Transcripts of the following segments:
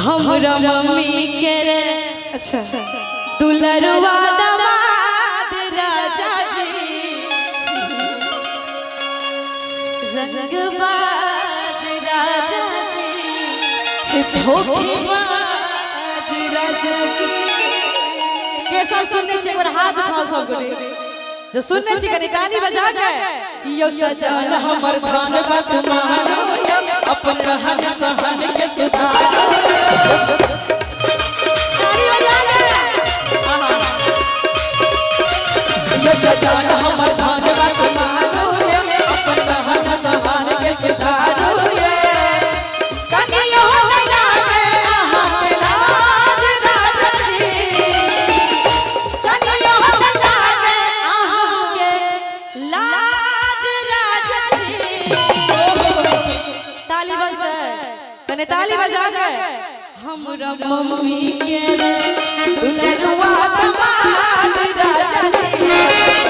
हमरा मम्मी के रे अच्छा दुलरवा दामाद राजा जी रंगबाज राजा जी धोखेबाज राजा जी के सब सुनने छे एक बार हाथ उठाओ सब गोटे जो सुनने छे कनी ताली बजा के यो सजन हमर धान बात मानो अपन रहन सहन के सुधारो ताली बजा ले यो सजन हमर धान बात मानो अपन रहन सहन के सुधारो कनियो नैना में आहा के लाज राजा जी कनियो नैना में आहा के लाज राजा जी ताली बजा कने ताली बजा के हमरा मम्मी के दुलरवा दामाद राजा जी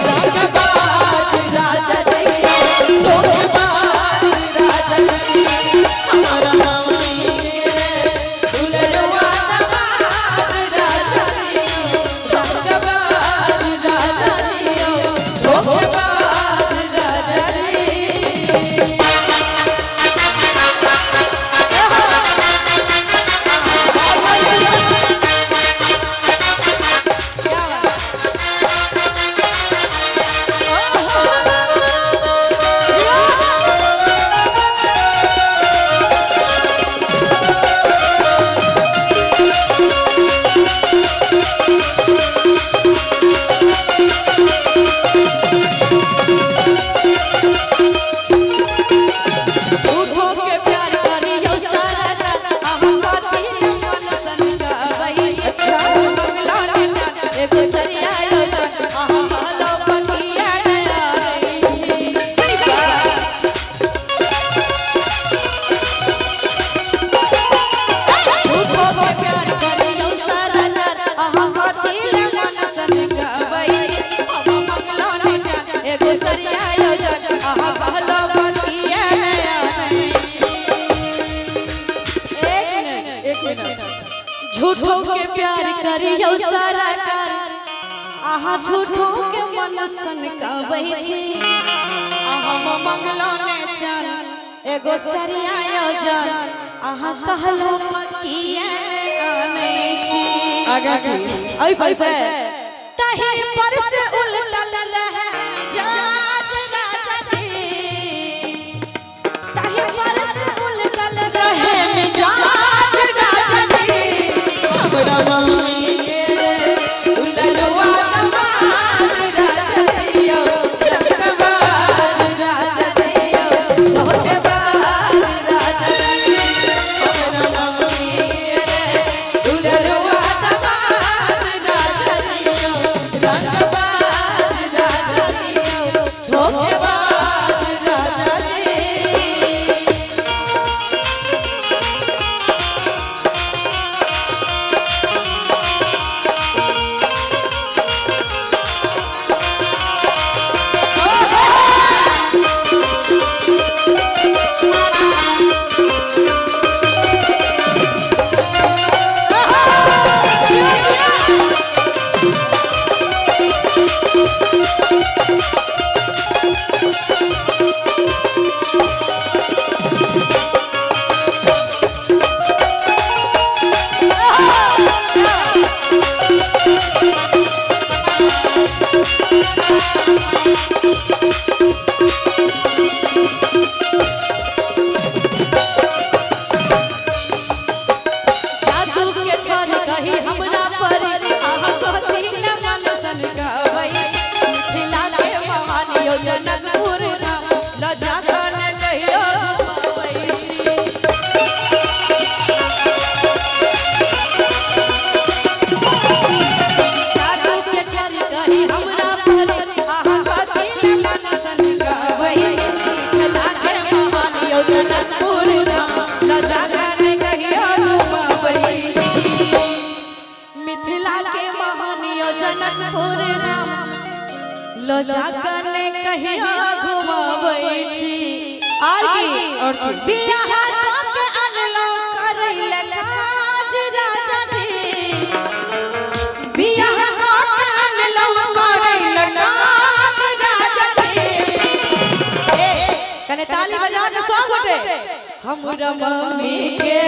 रंगबाज राजा जी धोखेबाज राजा जी हमरा मम्मी के दुलरवा दामाद राजा जी रंगबाज राजा जी धोखेबाज राजा जी झूठो के प्यार करियो सारा कर आहा झूठो के मन सन कबै छी आहा मंगलो ने चल एगो सरिया योजन आहा कहलो किया आनै छी आगा की ओइ पैसे तहे पर से उलटल रहे जाज राजा जी तहे पर से उलटल रहे मिजाज राजा जी हमरा मम्मी के दुलरवा दामाद राजा जी रंगबाज राजा जी धोखेबाज राजा जी हमरा मम्मी के दुलरवा दामाद राजा जी रंगबाज राजा जी धोखेबाज राजा जी जाकने कहिया घुमाबै छी और की बियाह के अनलो करैले काज ताली बजा के सब गोटे हमरा मम्मी के